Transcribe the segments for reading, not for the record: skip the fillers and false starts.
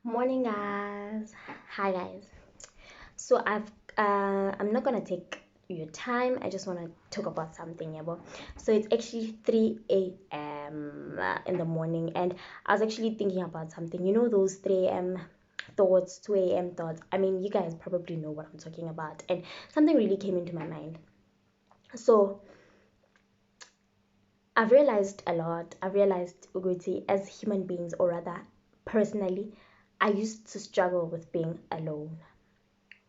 Morning, guys. Hi, guys. So I'm not gonna take your time. I just wanna talk about something, yeah. So it's actually 3 a.m. In the morning, and I was actually thinking about something. You know those 3 a.m. thoughts, 2 a.m. thoughts. I mean, you guys probably know what I'm talking about, and something really came into my mind. So I've realized a lot. I've realized, Uguti, as human beings, or rather, personally, I used to struggle with being alone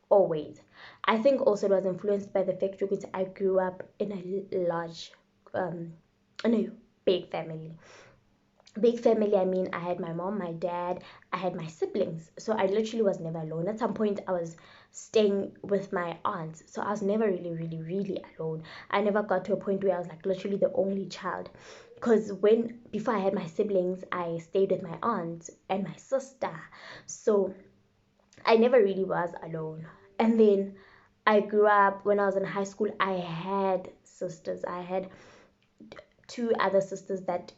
always. I think also it was influenced by the fact that I grew up in a large, in a big family. Big family, I mean, I had my mom, my dad, I had my siblings. So I literally was never alone. At some point, I was staying with my aunts. So I was never really, really, really alone. I never got to a point where I was like literally the only child. Because before I had my siblings, I stayed with my aunt and my sister. So I never really was alone. And then I grew up when I was in high school. I had sisters. I had two other sisters that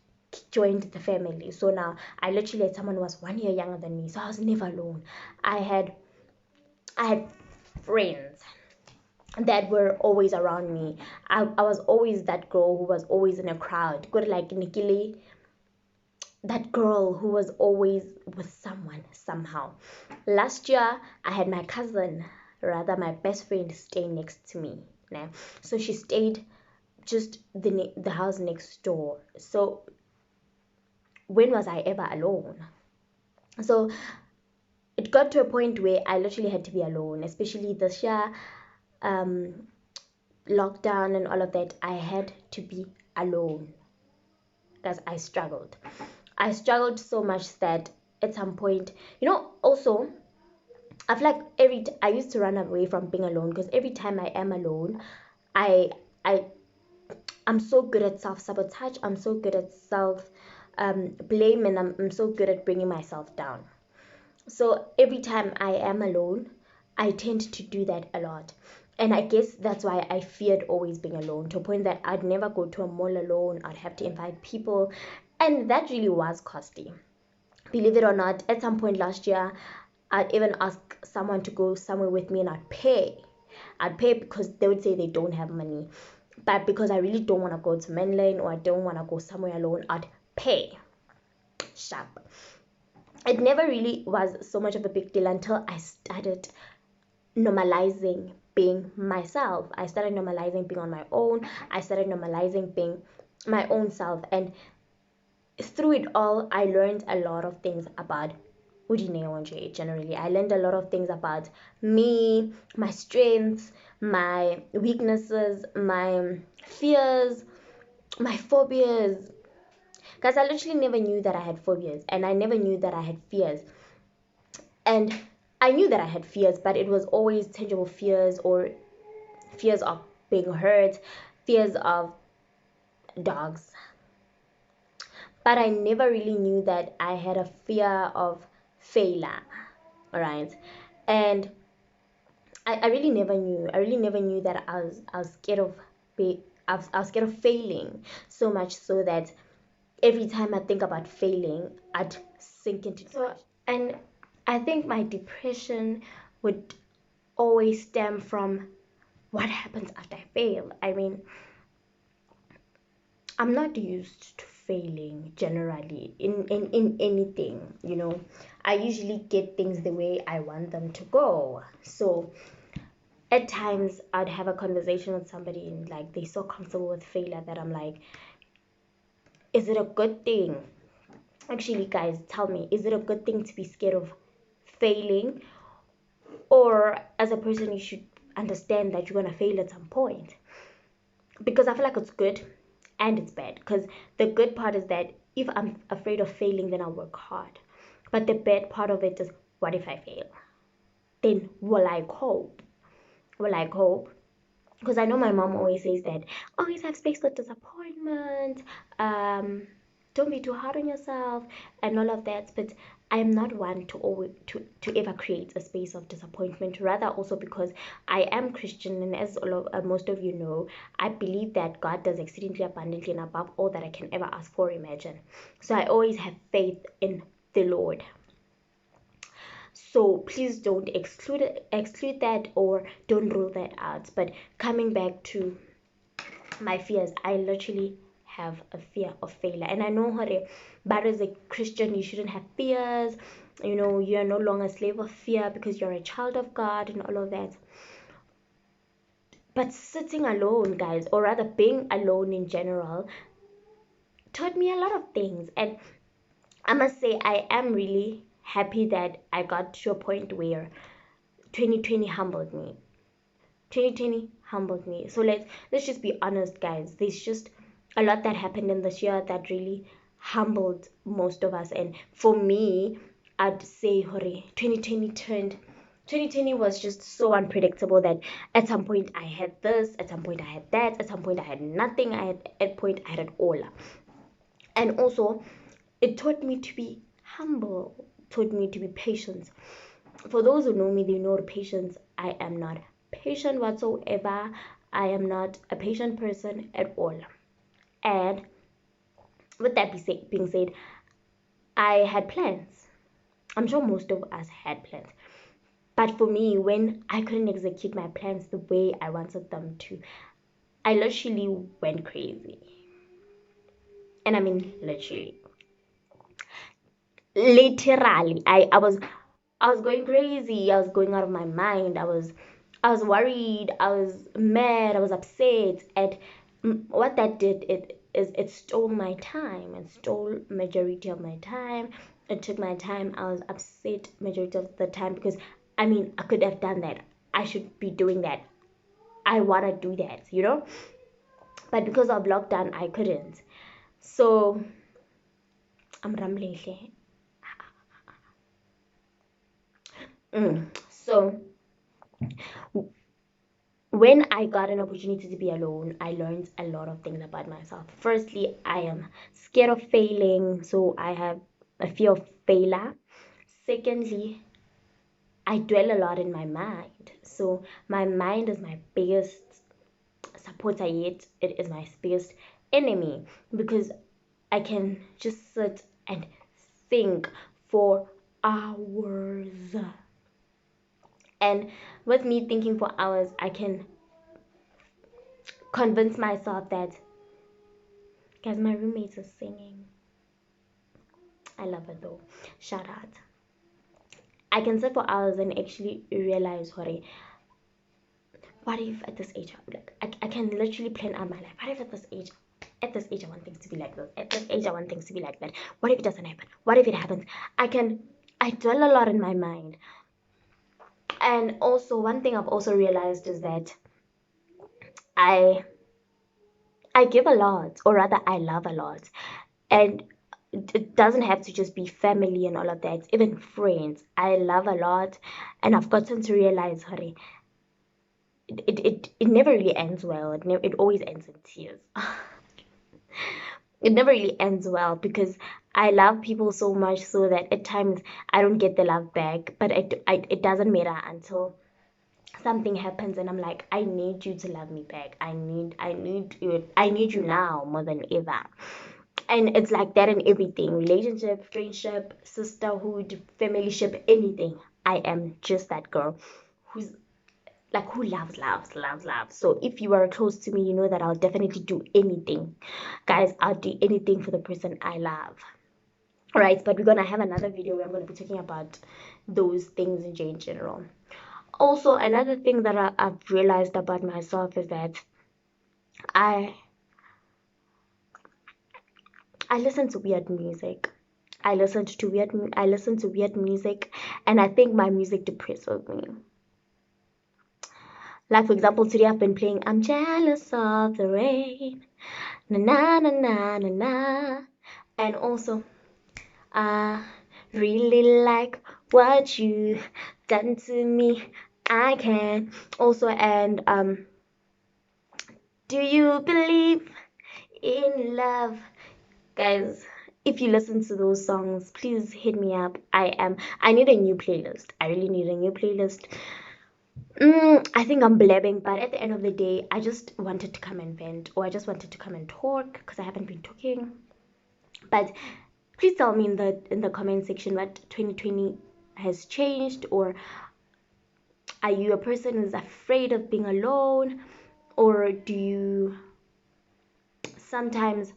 joined the family. So now I literally had someone who was 1 year younger than me. So I was never alone. I had I had friends that were always around me. I was always that girl who was always in a crowd. Good like Nikili, that girl who was always with someone somehow. Last year, I had my cousin, rather my best friend, stay next to me. Now, so she stayed just the house next door. So when was I ever alone? So it got to a point where I literally had to be alone, especially this year, um, lockdown and all of that. I had to be alone because I struggled. I struggled so much that at some point, also I feel like I used to run away from being alone because every time I am alone, I I I'm so good at self sabotage. I'm so good at self blame, and I'm so good at bringing myself down. So every time I am alone, I tend to do that a lot. And I guess that's why I feared always being alone, to a point that I'd never go to a mall alone. I'd have to invite people. And that really was costly. Believe it or not, at some point last year, I'd even ask someone to go somewhere with me and I'd pay. I'd pay because they would say they don't have money. But because I really don't want to go to mainland or I don't want to go somewhere alone, I'd pay. Sharp. It never really was so much of a big deal until I started normalizing being myself. I started normalizing being on my own. I started normalizing being my own self. And through it all, I learned a lot of things about Udine generally. I learned a lot of things about me, my strengths, my weaknesses, my fears, my phobias. Because I literally never knew that I had phobias and I never knew that I had fears. And I knew that I had fears, but it was always tangible fears, or fears of being hurt, fears of dogs. But I never really knew that I had a fear of failure. All right. And I really never knew. I really never knew that I was scared of I was scared of failing, so much so that every time I think about failing, I'd sink into depression. And I think my depression would always stem from what happens after I fail. I mean, I'm not used to failing generally in anything, I usually get things the way I want them to go. So at times I'd have a conversation with somebody and like they're so comfortable with failure that I'm like, is it a good thing? Actually, guys, tell me, is it a good thing to be scared of failing? Or as a person, you should understand that you're going to fail at some point? Because I feel like it's good and it's bad. Because the good part is that if I'm afraid of failing, then I'll work hard. But the bad part of it is, what if I fail? Then will I cope? Will I cope? Because I know my mom always says that always have space for disappointment, don't be too hard on yourself, and all of that. But I am not one to always to ever create a space of disappointment. Rather, also because I am Christian, and as most of you know, I believe that God does exceedingly abundantly and above all that I can ever ask or imagine. So I always have faith in the Lord. So please don't exclude that or don't rule that out. But coming back to my fears, I literally have a fear of failure. And I know how to, but as a Christian, you shouldn't have fears. You know, you're no longer a slave of fear because you're a child of God and all of that. But sitting alone, guys, or rather being alone in general, taught me a lot of things. And I must say, I am really happy that I got to a point where 2020 humbled me. 2020 humbled me. So let's just be honest, guys. There's just a lot that happened in this year that really humbled most of us. And for me, I'd say, hurry, 2020 was just so unpredictable that at some point I had this, at some point I had that, at some point I had nothing, at point I had it all. And also, it taught me to be humble, taught me to be patient. For those who know me, they know patience. I am not patient whatsoever. I am not a patient person at all. And with that being said, I had plans. I'm sure most of us had plans. But for me, when I couldn't execute my plans the way I wanted them to, I literally went crazy. And I mean literally. Literally. I was going crazy. I was going out of my mind. I was worried. I was mad. I was upset. And what that did it stole my time. It stole majority of my time. It took my time. I was upset majority of the time because I mean I could have done that. I should be doing that. I wanna do that. But because of lockdown, I couldn't. So I'm rambling here. So when I got an opportunity to be alone, I learned a lot of things about myself. Firstly, I am scared of failing, so I have a fear of failure. Secondly, I dwell a lot in my mind. So my mind is my biggest supporter, yet it is my biggest enemy because I can just sit and think for hours. And with me thinking for hours, I can convince myself that, guys, my roommate is singing. I love it though. Shout out. I can sit for hours and actually realize, what if at this age, like, I can literally plan out my life. What if at this age I want things to be like this. At this age I want things to be like that. What if it doesn't happen? What if it happens? I dwell a lot in my mind. And also one thing I've also realized is that I I give a lot, or rather I love a lot. And it doesn't have to just be family and all of that, even friends. I love a lot, and I've gotten to realize, it never really ends well. It always ends in tears. It never really ends well because I love people so much so that at times I don't get the love back, but it doesn't matter until something happens and I'm like, I need you to love me back. I need you now more than ever. And it's like that in everything: relationship, friendship, sisterhood, familyship, anything. I am just that girl who's like who loves, loves, loves, loves. So if you are close to me, you know that I'll definitely do anything. Guys, I'll do anything for the person I love. All right, but we're gonna have another video where I'm gonna be talking about those things in general. Also, another thing that I've realized about myself is that I I listen to weird music. I listen to weird music, and I think my music depresses me. Like for example, today I've been playing "I'm Jealous of the Rain," na na na na na na, and also I really like what you done to me. I can also and do you believe in love? Guys, if you listen to those songs, please hit me up. I need a new playlist. I really need a new playlist. I think I'm blabbing, but at the end of the day, I just wanted to come and vent, or I just wanted to come and talk because I haven't been talking. But please tell me in the comment section what 2020 has changed, or are you a person who's afraid of being alone, or do you sometimes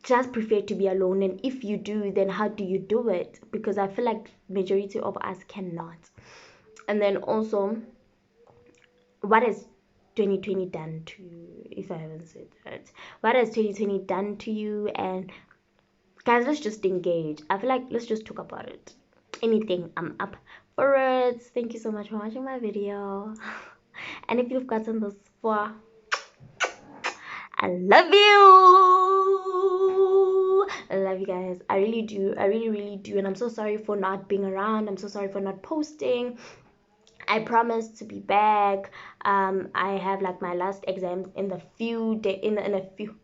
just prefer to be alone? And if you do, then how do you do it? Because I feel like majority of us cannot. And then also, what has 2020 done to you? If I haven't said that, what has 2020 done to you? And guys, let's just engage. I feel like let's just talk about it. Anything, I'm up for it. Thank you so much for watching my video. And if you've gotten this far, I love you. I love you guys. I really do. I really, really do. And I'm so sorry for not being around. I'm so sorry for not posting. I promise to be back. I have like my last exam in the few day in a few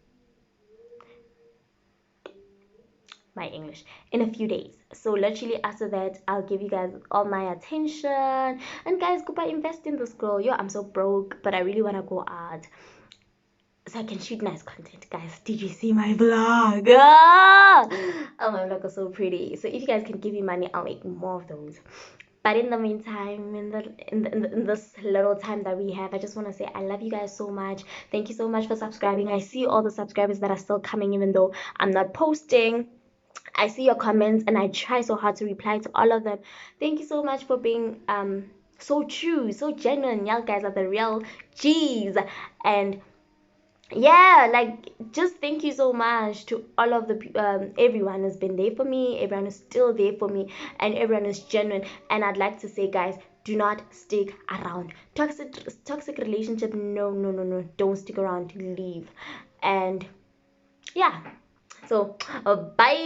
my English in a few days. So literally after that, I'll give you guys all my attention. And guys, goodbye. Invest in this girl. Yo, I'm so broke, but I really wanna go out so I can shoot nice content. Guys, did you see my vlog? Ah! Oh, my vlog is so pretty. So if you guys can give me money, I'll make more of those. But in the meantime, in this little time that we have, I just want to say I love you guys so much. Thank you so much for subscribing. I see all the subscribers that are still coming, even though I'm not posting. I see your comments and I try so hard to reply to all of them. Thank you so much for being so true, so genuine. Y'all guys are the real G's. And yeah, like, just thank you so much to all of the everyone who's been there for me, everyone who's still there for me, and everyone who's genuine. And I'd like to say, guys, do not stick around. Toxic relationship, no, no, no, no, don't stick around, leave. And yeah, so bye.